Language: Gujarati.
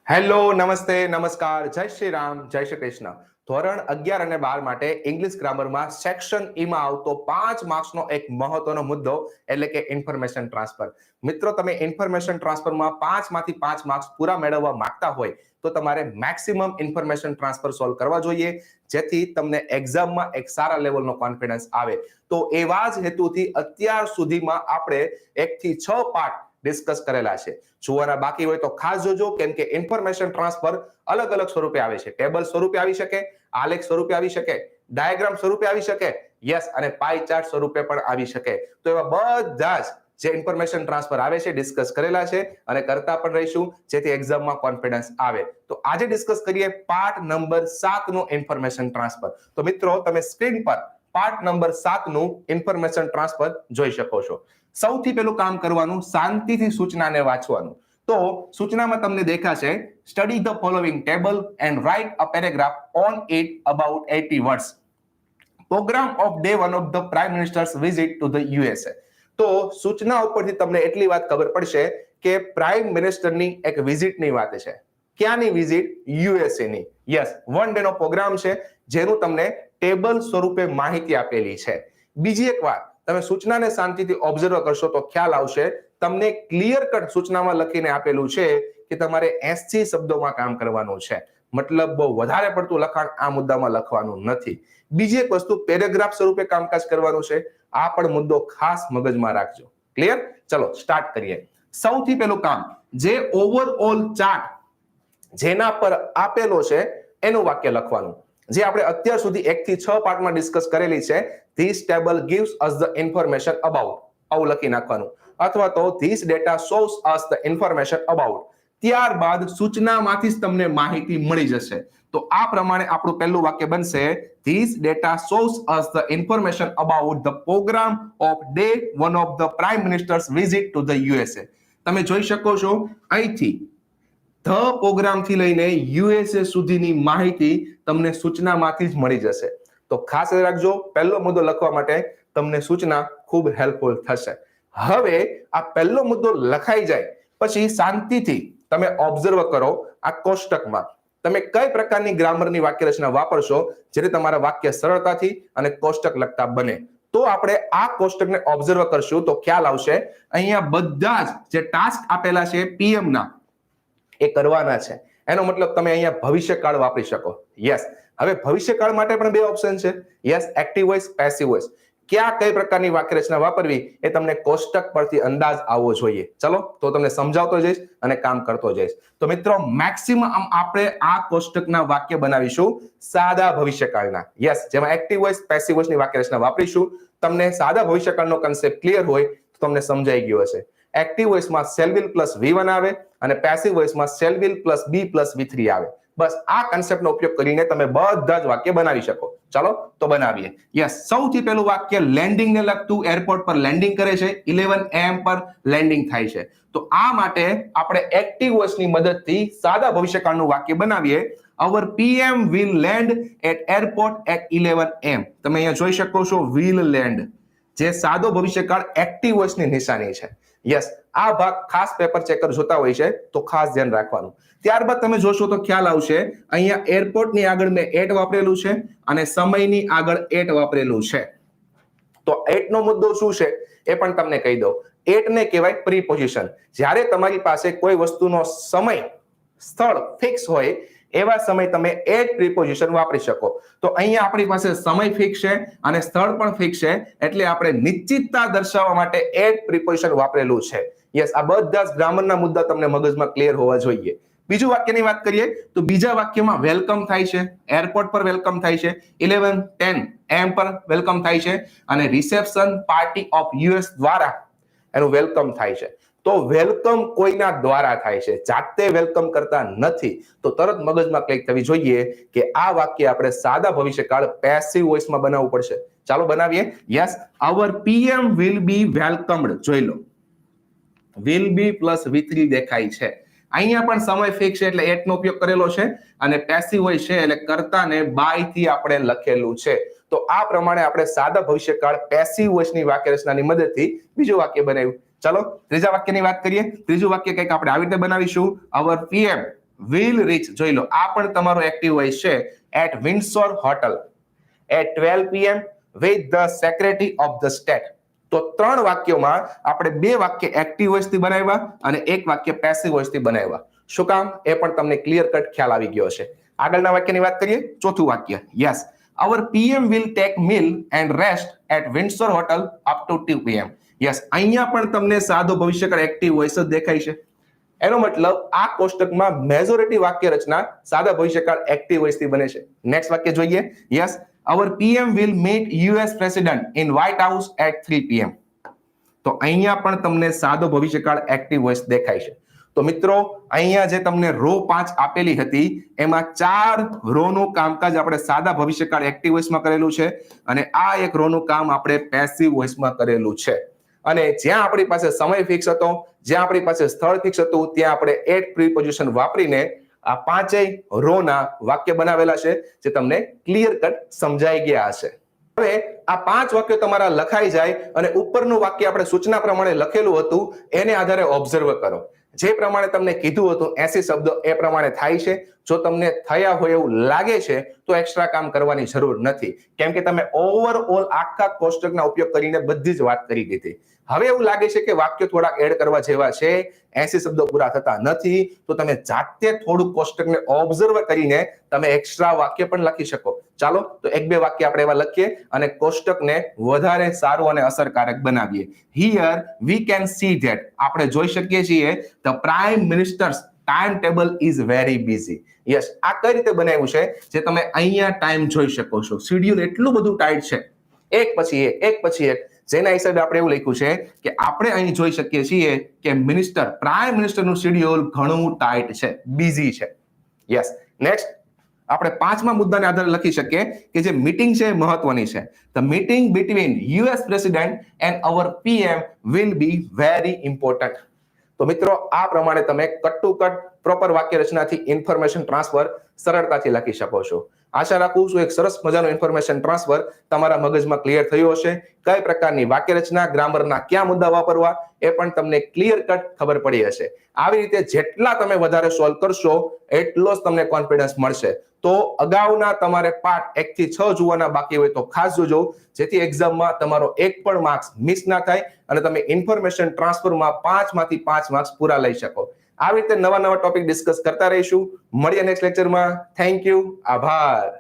હેલો, નમસ્તે, નમસ્કાર, જય શ્રી રામ, જય શ્રી કૃષ્ણ. ધોરણ 11 અને 12 માટે ઇંગ્લિશ ગ્રામરમાં સેક્શન ઈમાં આવતો 5 માર્ક્સનો એક મહત્વનો મુદ્દો એટલે કે ઇન્ફોર્મેશન ટ્રાન્સફર. મિત્રો, તમે ઇન્ફોર્મેશન ટ્રાન્સફરમાં 5 માંથી 5 માર્ક્સ પૂરા મેળવવા માંગતા હોય તો તમારે મેક્સિમમ ઇન્ફોર્મેશન ટ્રાન્સફર સોલ્વ કરવા જોઈએ, જેથી તમને એક્ઝામમાં એક સારા લેવલનો કોન્ફિડન્સ આવે. તો એવા જ હેતુથી અત્યાર સુધીમાં આપણે 1 થી 6 પાર્ટ ડિસ્કસ કરેલા છે. જોવાના બાકી હોય તો ખાસ જોજો, કેમ કે ઇન્ફોર્મેશન ટ્રાન્સફર અલગ અલગ સ્વરૂપે આવે છે. ટેબલ સ્વરૂપે આવી શકે, આલેખ સ્વરૂપે આવી શકે, ડાયાગ્રામ સ્વરૂપે આવી શકે, યસ, અને પાઈ ચાર્ટ સ્વરૂપે પણ આવી શકે. તો એવા બધા જ જે ઇન્ફોર્મેશન ટ્રાન્સફર આવે છે ડિસ્કસ કરેલા છે અને કરતા પણ રહીશું, જેથી એક્ઝામમાં કોન્ફિડન્સ આવે. તો આજે ડિસ્કસ કરીએ પાર્ટ નંબર 7 નું ઇન્ફોર્મેશન ટ્રાન્સફર. તો મિત્રો, તમે સ્ક્રીન પર પાર્ટ નંબર 7 નું ઇન્ફોર્મેશન ટ્રાન્સફર જોઈ શકો છો. સૌથી પહેલું કામ કરવાનું, શાંતિથી સૂચનાને વાંચવાનું. તો સૂચનામાં તમને દેખાશે, study the following table and write a paragraph on it about 80 words. Program of day 1 of the prime minister's visit to the USA. તો સૂચના ઉપરથી તમને એટલી વાત ખબર પડશે કે પ્રાઇમ મિનિસ્ટરની એક વિઝિટની વાત છે. ક્યાંની વિઝિટ? યુએસએ ની. યસ, 1 ડે નો પ્રોગ્રામ છે, જેનું તમને ટેબલ સ્વરૂપે માહિતી આપેલી છે. બીજી એક વાત, તમે સૂચનાને શાંતિથી ઓબ્ઝર્વ કરશો તો ખ્યાલ આવશે, તમને ક્લિયર કટ સૂચનામાં લખીને આપેલું છે કે તમારે 80 શબ્દોમાં કામ કરવાનું છે. મતલબ બહુ વધારે પડતું લખાણ આ મુદ્દામાં લખવાનું નથી. બીજી એક વસ્તુ, પેરેગ્રાફ સ્વરૂપે કામકાજ કરવાનું છે. આ પણ મુદ્દો ખાસ મગજમાં રાખજો. ક્લિયર? ચલો સ્ટાર્ટ કરીએ. સૌથી પહેલું કામ, જે ઓવરઓલ ચાર્ટ જેના પર આપેલો છે એનું વાક્ય લખવાનું, જે આપણે અત્યાર સુધી 1 થી 6 પાર્ટમાં ડિસ્કસ કરેલી છે. This table gives us the information about, આવું લખી નાખવાનું. અથવા તો this data shows us the information about. ત્યારબાદ સૂચનામાંથી જ તમને માહિતી મળી જશે. તો આ પ્રમાણે આપણું પહેલું વાક્ય બનશે, this data shows us the information about the program of day 1 of the prime minister's visit to the USA. તમે જોઈ શકો છો અહીંથી ધ પ્રોગ્રામથી લઈને યુએસએ સુધીની માહિતી તમને સૂચનામાંથી જ મળી જશે. તો ખાસ રાખજો, પહેલો મુદ્દો લખવા માટે તમને સૂચના ખૂબ હેલ્પફુલ થશે. હવે આ પહેલો મુદ્દો લખાઈ જાય પછી શાંતિથી તમે ઓબ્ઝર્વ કરો, આ કોષ્ટકમાં તમે કઈ પ્રકારની ગ્રામરની વાક્ય રચના વાપરશો જેથી તમારા વાક્ય સરળતાથી અને કોષ્ટક લગતા બને. તો આપણે આ કોષ્ટકને ઓબ્ઝર્વ કરશું તો ખ્યાલ આવશે, અહીંયા બધા જ જે ટાસ્ક આપેલા છે પીએમ ના, એ કરવાના છે. એનો મતલબ તમે અહીંયા ભવિષ્યકાળ વાપરી શકો. યસ, હવે ભવિષ્યકાળ માટે પણ બે ઓપ્શન છે. Yes, active voice, passive voice. ક્યાં કઈ પ્રકારની વાક્ય રચના વાપરવી એ તમને કોષ્ટક પરથી અંદાજ આવવો જોઈએ. ચલો, તો તમને સમજાવતો જઈશ અને કામ કરતો જઈશ. તો મિત્રો, મેક્સિમમ આપણે આ કોષ્ટકના વાક્ય બનાવીશું સાદા ભવિષ્યકાળના. યસ, જેમાં એક્ટિવ વોઇસ, પેસિવ વોઇસની વાક્ય રચના વાપરીશું. તમને સાદા ભવિષ્યકાળનો કન્સેપ્ટ ક્લિયર હોય તો તમને સમજાઈ ગયો હશે. એક્ટિવ વોઇસમાં શેલ વિલ પ્લસ V1 આવે અને પેસિવ વોઇસમાં shall will plus B plus V3 આવે. બસ આ કન્સેપ્ટનો ઉપયોગ કરીને તમે બધા જ વાક્ય બનાવી શકો. ચાલો તો બનાવીએ. યસ, સૌથી પહેલું વાક્ય લેન્ડિંગ ને લગતું, એરપોર્ટ પર લેન્ડિંગ કરે છે, 11 AM પર લેન્ડિંગ થાય છે. તો આ માટે આપણે એક્ટિવ વોઇસની મદદથી સાદા ભવિષ્યકાળનું વાક્ય બનાવીએ. Our PM will land at airport at 11 AM. તમે અહીંયા જોઈ શકો છો will land, જે સાદો ભવિષ્યકાળ એક્ટિવ વોઇસની નિશાની છે. યસ, આ ભાગ ખાસ પેપર ચેકર જોતા હોય છે તો ખાસ ધ્યાન રાખવાનું. ત્યારબાદ તમે જોશો તો ખ્યાલ આવશે, અહીંયા એરપોર્ટની આગળ મેં એટ વાપરેલું છે અને સમયની આગળ એટ વાપરેલું છે. તો એટ નો મુદ્દો શું છે એ પણ તમને કહી દઉં. એટ ને કહેવાય પ્રીપોઝિશન. જ્યારે તમારી પાસે કોઈ વસ્તુનો સમય, સ્થળ ફિક્સ હોય એવા સમય તમે એટ પ્રીપોઝિશન વાપરી શકો. તો અહીંયા આપણી પાસે સમય ફિક્સ છે અને સ્થળ પણ ફિક્સ છે, એટલે આપણે નિશ્ચિતતા દર્શાવવા માટે એટ પ્રીપોઝિશન વાપરેલું છે. યસ, આ બધા જ ગ્રામરના મુદ્દા તમને મગજમાં ક્લિયર હોવા જોઈએ. બીજું વાક્યની વાત કરીએ તો બીજા વાક્યમાં વેલકમ થાય છે, એરપોર્ટ પર વેલકમ થાય છે, 11:10 AM પર વેલકમ થાય છે અને રિસેપ્શન પાર્ટી ઓફ યુએસ દ્વારા એનું વેલકમ થાય છે. તો વેલકમ કોઈના દ્વારા થાય છે, જાતે વેલકમ કરતા નથી. તો તરત મગજમાં ક્લિક થવી જોઈએ કે આ વાક્ય આપણે સાદા ભવિષ્યકાળ પેસિવ વોઇસમાં બનાવવું પડશે. ચાલો બનાવીએ. Yes, our PM will be welcomed. જોઈ લો, will be પ્લસ V3 દેખાય છે. અહીંયા પણ સમય ફિક્સ છે એટલે એટ નો ઉપયોગ કરેલો છે અને પેસિવ વોઇસ છે એટલે કર્તાને બાય થી આપણે લખેલું છે. તો આ પ્રમાણે આપણે સાદા ભવિષ્યકાળ પેસિવ વોઇસની વાક્ય રચનાની મદદથી બીજું વાક્ય બનાવ્યું. ચાલો ત્રીજા વાક્યની વાત કરીએ. ત્રીજું વાક્ય કંઈક આપણે આવી રીતે બનાવીશું. Our PM will reach, જોઈ લો આ પણ તમારો એક્ટિવ વોઇસ છે, at Windsor Hotel at 12 PM with the Secretary of the State. તો 3 વાક્યોમાં આપણે 2 વાક્ય એક્ટિવ વોઇસ થી બનાવ્યા અને 1 વાક્ય પેસિવ વોઇસ થી બનાવ્યા. શું કામ? એ પણ તમને ક્લિયર કટ ખ્યાલ આવી ગયો છે. આગળના વાક્યની વાત કરીએ. ચોથું વાક્ય, yes, our PM will take meal and rest at Windsor Hotel up to 2 PM. Yes, અહીંયા પણ તમને સાદો ભવિષ્યકાળ એક્ટિવ વોઇસ જ દેખાય છે. એનો મતલબ આ કોષ્ટકમાં મેજોરિટી વાક્ય રચના સાદા ભવિષ્યકાળ એક્ટિવ વોઇસ થી બને છે. નેક્સ્ટ વાક્ય જોઈએ. Yes, our PM will meet US President in White House at 3 PM. તો અહીંયા પણ તમને સાદો ભવિષ્યકાળ એક્ટિવ વોઇસ દેખાય છે. તો મિત્રો અહીંયા જે તમને રો 5 આપેલી હતી એમાં 4 રો નું કામકાજ આપણે સાદા ભવિષ્યકાળ એક્ટિવ વોઇસમાં કરેલું છે અને આ એક રો નું કામ આપણે પેસિવ વોઇસમાં કરેલું છે. અને જ્યાં આપણી પાસે સમય ફિક્સ હતો, જ્યાં આપણી પાસે સ્થળ ફિક્સ હતું, ત્યાં આપણે એટ પ્રીપોઝિશન વાપરીને આ 5 રો ના વાક્ય બનાવેલા છે જે તમને ક્લિયર કટ સમજાઈ ગયા હશે. હવે આ 5 વાક્યો તમારા લખાઈ જાય અને ઉપરનું વાક્ય આપણે સૂચના પ્રમાણે લખેલું હતું એને આધારે ઓબ્ઝર્વ કરો. જે પ્રમાણે તમને કીધું હતું 80 શબ્દો એ પ્રમાણે થાય છે. જો તમને થયા હોય એવું લાગે છે તો એક્સ્ટ્રા કામ કરવાની જરૂર નથી, કેમ કે તમે ઓવરઓલ આખા કોષ્ટકના ઉપયોગ કરીને બધી જ વાત કરી દીધી. હવે એવું લાગે છે કે વાક્યો થોડા એડ કરવા જેવા છે, 80 શબ્દો પૂરા થતા નથી, તો તમે જાતે થોડું કોષ્ટકને ઓબ્ઝર્વ કરીને તમે એક્સ્ટ્રા વાક્ય પણ લખી શકો. ચાલો તો 1-2 વાક્ય આપણે એવા લખીએ અને કોષ્ટકને વધારે સારું અને અસરકારક બનાવીએ. Here we can see that, આપણે જોઈ શકીએ છીએ the prime minister's timetable is very busy. Yes, આ કઈ રીતે બનાવ્યું છે જે તમે અહીંયા ટાઈમ જોઈ શકો છો. શેડ્યુલ એટલું બધું ટાઈટ છે, એક પછી એક, જેના હિસાબે આપણે એવું લખ્યું છે કે આપણે અહીં જોઈ શકીએ છીએ કે પ્રાઇમ મિનિસ્ટરનું શેડ્યુલ ઘણું ટાઈટ છે, બિઝી છે. યસ, નેક્સ્ટ આપણે 5મા મુદ્દાને આધારે લખી શકીએ કે જે મીટિંગ છે એ મહત્વની છે. The meeting between US President and our PM will be very important. તો મિત્રો આ પ્રમાણે તમે કટ ટુ કટ પ્રોપર વાક્ય રચનાથી ઇન્ફોર્મેશન ટ્રાન્સફર સરળતાથી લખી શકો છો. આશા રાખું છું એક સરસ મજાનું ઇન્ફોર્મેશન ટ્રાન્સફર તમારા મગજમાં ક્લિયર થયું હશે. કઈ પ્રકારની વાક્ય રચના, ગ્રામરના કયા મુદ્દા વાપરવા એ પણ તમને ક્લિયર કટ ખબર પડી હશે. આવી રીતે જેટલા તમે વધારે સોલ્વ કરશો એટલો જ તમને કોન્ફિડન્સ મળશે. તો અગાઉના તમારે પાર્ટ 1 થી 6 જોવાના બાકી હોય તો ખાસ જોજો, જેથી એક્ઝામમાં તમારો એક પણ માર્ક્સ મિસ ના થાય અને તમે ઇન્ફોર્મેશન ટ્રાન્સફરમાં 5 માંથી 5 માર્ક્સ પૂરા લઈ શકો. આવી રીતે નવા ટોપિક ડિસ્કસ કરતા રહીશું. મળીએ નેક્સ્ટ લેક્ચરમાં. થેન્ક યુ, આભાર.